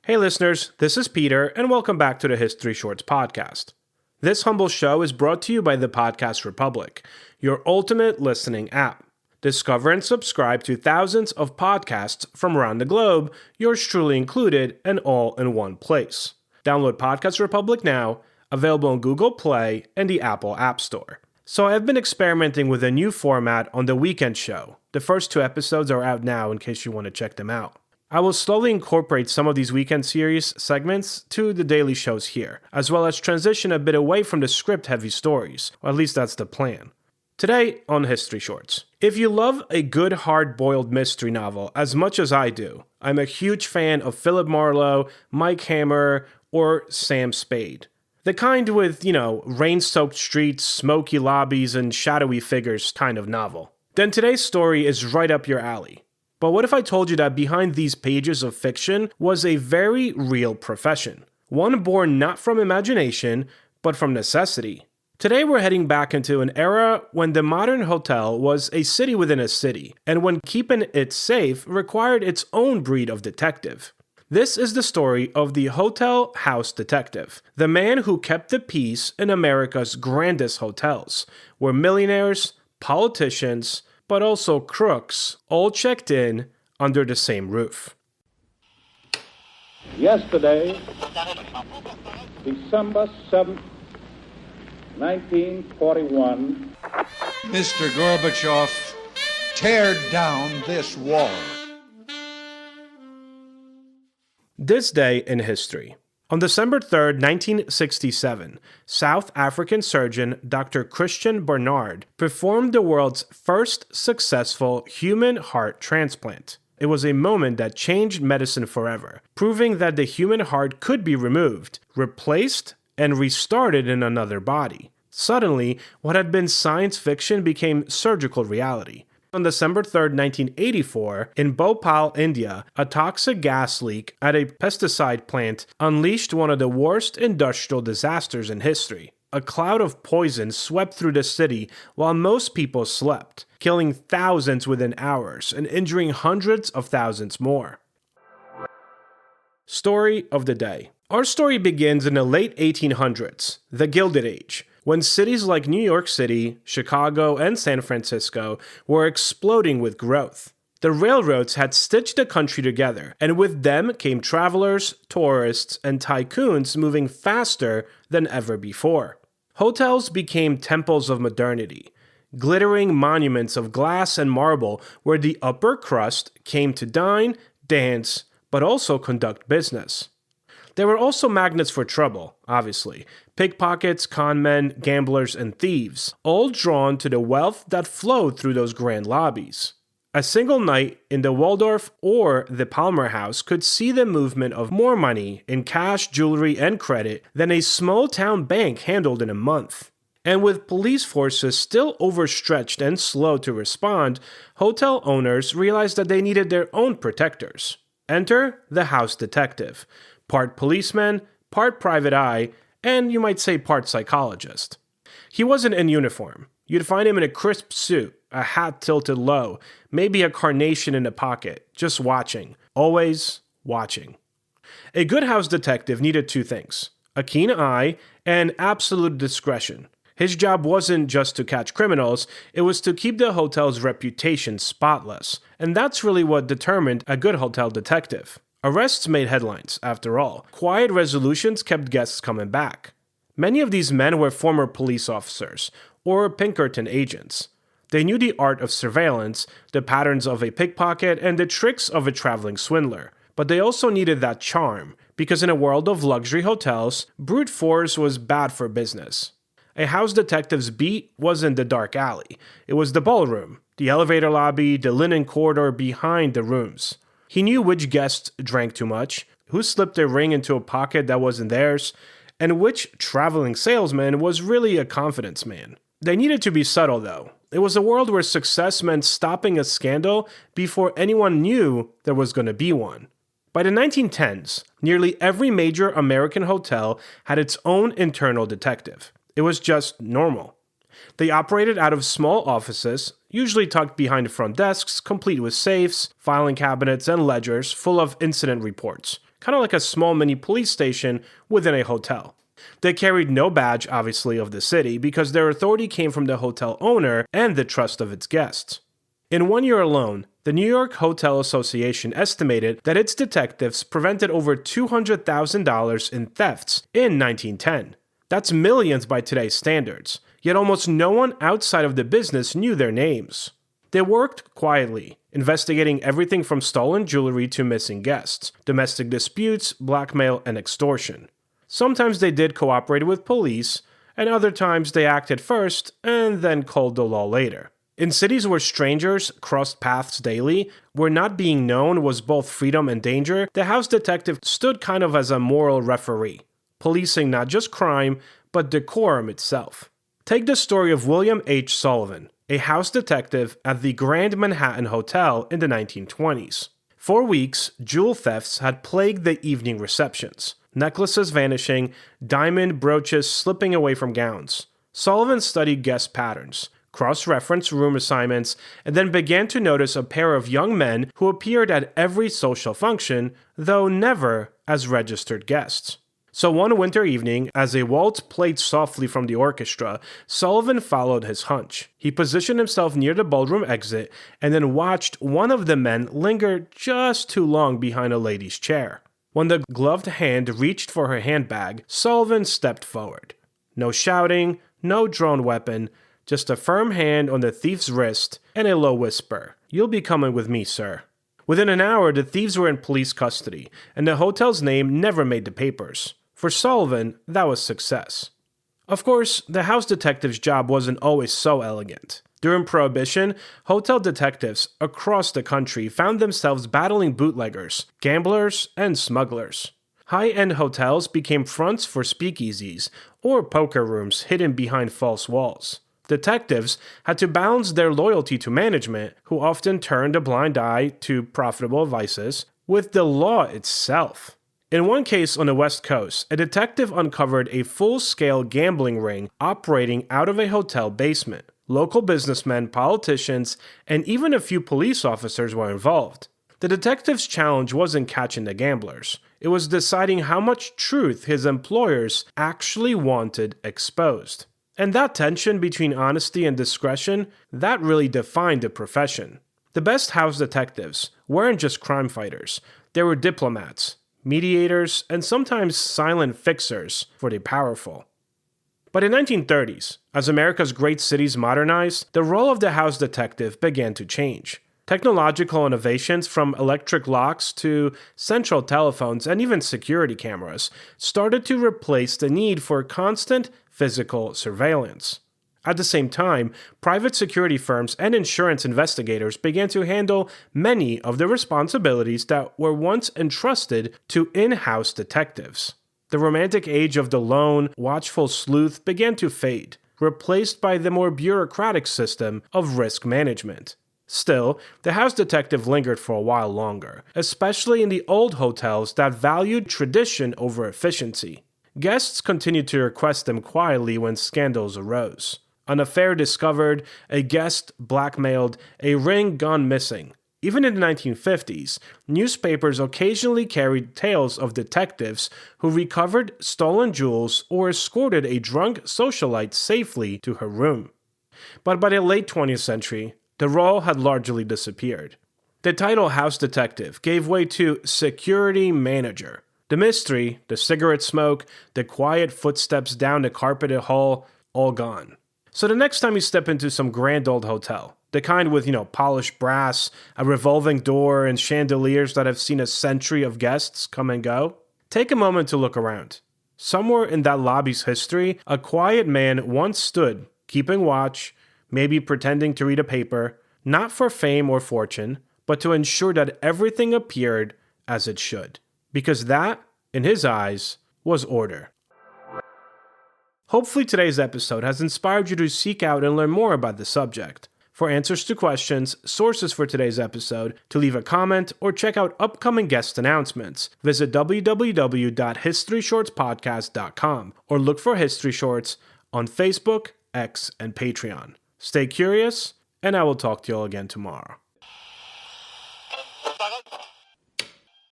Hey listeners, this is Peter, and welcome back to the History Shorts podcast. This humble show is brought to you by the Podcast Republic, your ultimate listening app. Discover and subscribe to thousands of podcasts from around the globe, yours truly included, and all in one place. Download Podcast Republic now, available on Google Play and the Apple App Store. So I've been experimenting with a new format on the weekend show. The first 2 episodes are out now in case you want to check them out. I will slowly incorporate some of these weekend series segments to the daily shows here, as well as transition a bit away from the script-heavy stories, or at least that's the plan. Today on History Shorts. If you love a good hard-boiled mystery novel as much as I do, I'm a huge fan of Philip Marlowe, Mike Hammer, or Sam Spade. The kind with, rain-soaked streets, smoky lobbies, and shadowy figures kind of novel. Then today's story is right up your alley. But what if I told you that behind these pages of fiction was a very real profession? One born not from imagination, but from necessity. Today we're heading back into an era when the modern hotel was a city within a city, and when keeping it safe required its own breed of detective. This is the story of the Hotel House Detective, the man who kept the peace in America's grandest hotels, where millionaires, politicians, but also crooks, all checked in under the same roof. Yesterday, December 7th, 1941. Mr. Gorbachev, tear down this wall. This day in history. On December 3rd, 1967, South African surgeon Dr. Christian Barnard performed the world's first successful human heart transplant. It was a moment that changed medicine forever, proving that the human heart could be removed, replaced, and restarted in another body. Suddenly, what had been science fiction became surgical reality. On December 3rd, 1984, in Bhopal, India, a toxic gas leak at a pesticide plant unleashed one of the worst industrial disasters in history. A cloud of poison swept through the city while most people slept, killing thousands within hours and injuring hundreds of thousands more. Story of the day. Our story begins in the late 1800s, the Gilded Age, when cities like New York City, Chicago, and San Francisco were exploding with growth. The railroads had stitched the country together, and with them came travelers, tourists, and tycoons moving faster than ever before. Hotels became temples of modernity, glittering monuments of glass and marble where the upper crust came to dine, dance, but also conduct business. There were also magnets for trouble, obviously. Pickpockets, conmen, gamblers, and thieves, all drawn to the wealth that flowed through those grand lobbies. A single night in the Waldorf or the Palmer House could see the movement of more money in cash, jewelry, and credit than a small-town bank handled in a month. And with police forces still overstretched and slow to respond, hotel owners realized that they needed their own protectors. Enter the house detective. Part policeman, part private eye, and you might say part psychologist. He wasn't in uniform. You'd find him in a crisp suit, a hat tilted low, maybe a carnation in a pocket, just watching, always watching. A good house detective needed 2 things, a keen eye and absolute discretion. His job wasn't just to catch criminals, it was to keep the hotel's reputation spotless, and that's really what determined a good hotel detective. Arrests made headlines, after all. Quiet resolutions kept guests coming back. Many of these men were former police officers, or Pinkerton agents. They knew the art of surveillance, the patterns of a pickpocket, and the tricks of a traveling swindler. But they also needed that charm, because in a world of luxury hotels, brute force was bad for business. A house detective's beat wasn't the dark alley. It was the ballroom, the elevator lobby, the linen corridor behind the rooms. He knew which guests drank too much, who slipped their ring into a pocket that wasn't theirs, and which traveling salesman was really a confidence man. They needed to be subtle, though. It was a world where success meant stopping a scandal before anyone knew there was going to be one. By the 1910s, nearly every major American hotel had its own internal detective. It was just normal. They operated out of small offices, usually tucked behind front desks, complete with safes, filing cabinets, and ledgers full of incident reports, kind of like a small mini police station within a hotel. They carried no badge, obviously, of the city because their authority came from the hotel owner and the trust of its guests. In 1 year alone, the New York Hotel Association estimated that its detectives prevented over $200,000 in thefts in 1910. That's millions by today's standards, yet almost no one outside of the business knew their names. They worked quietly, investigating everything from stolen jewelry to missing guests, domestic disputes, blackmail, and extortion. Sometimes they did cooperate with police, and other times they acted first and then called the law later. In cities where strangers crossed paths daily, where not being known was both freedom and danger, the house detective stood kind of as a moral referee, policing not just crime, but decorum itself. Take the story of William H. Sullivan, a house detective at the Grand Manhattan Hotel in the 1920s. For weeks, jewel thefts had plagued the evening receptions. Necklaces vanishing, diamond brooches slipping away from gowns. Sullivan studied guest patterns, cross-referenced room assignments, and then began to notice a pair of young men who appeared at every social function, though never as registered guests. So one winter evening, as a waltz played softly from the orchestra, Sullivan followed his hunch. He positioned himself near the ballroom exit and then watched one of the men linger just too long behind a lady's chair. When the gloved hand reached for her handbag, Sullivan stepped forward. No shouting, no drawn weapon, just a firm hand on the thief's wrist and a low whisper. "You'll be coming with me, sir." Within an hour, the thieves were in police custody, and the hotel's name never made the papers. For Sullivan, that was success. Of course, the house detective's job wasn't always so elegant. During Prohibition, hotel detectives across the country found themselves battling bootleggers, gamblers, and smugglers. High-end hotels became fronts for speakeasies or poker rooms hidden behind false walls. Detectives had to balance their loyalty to management, who often turned a blind eye to profitable vices, with the law itself. In one case on the West Coast, a detective uncovered a full-scale gambling ring operating out of a hotel basement. Local businessmen, politicians, and even a few police officers were involved. The detective's challenge wasn't catching the gamblers. It was deciding how much truth his employers actually wanted exposed. And that tension between honesty and discretion, that really defined the profession. The best house detectives weren't just crime fighters. They were diplomats, mediators, and sometimes silent fixers for the powerful. But in the 1930s, as America's great cities modernized, the role of the house detective began to change. Technological innovations, from electric locks to central telephones and even security cameras, started to replace the need for constant physical surveillance. At the same time, private security firms and insurance investigators began to handle many of the responsibilities that were once entrusted to in-house detectives. The romantic age of the lone, watchful sleuth began to fade, replaced by the more bureaucratic system of risk management. Still, the house detective lingered for a while longer, especially in the old hotels that valued tradition over efficiency. Guests continued to request them quietly when scandals arose. An affair discovered, a guest blackmailed, a ring gone missing. Even in the 1950s, newspapers occasionally carried tales of detectives who recovered stolen jewels or escorted a drunk socialite safely to her room. But by the late 20th century, the role had largely disappeared. The title house detective gave way to security manager. The mystery, the cigarette smoke, the quiet footsteps down the carpeted hall, all gone. So the next time you step into some grand old hotel, the kind with, polished brass, a revolving door, and chandeliers that have seen a century of guests come and go, take a moment to look around. Somewhere in that lobby's history, a quiet man once stood, keeping watch, maybe pretending to read a paper, not for fame or fortune, but to ensure that everything appeared as it should. Because that, in his eyes, was order. Hopefully today's episode has inspired you to seek out and learn more about the subject. For answers to questions, sources for today's episode, to leave a comment, or check out upcoming guest announcements, visit www.historyshortspodcast.com or look for History Shorts on Facebook, X, and Patreon. Stay curious, and I will talk to you all again tomorrow.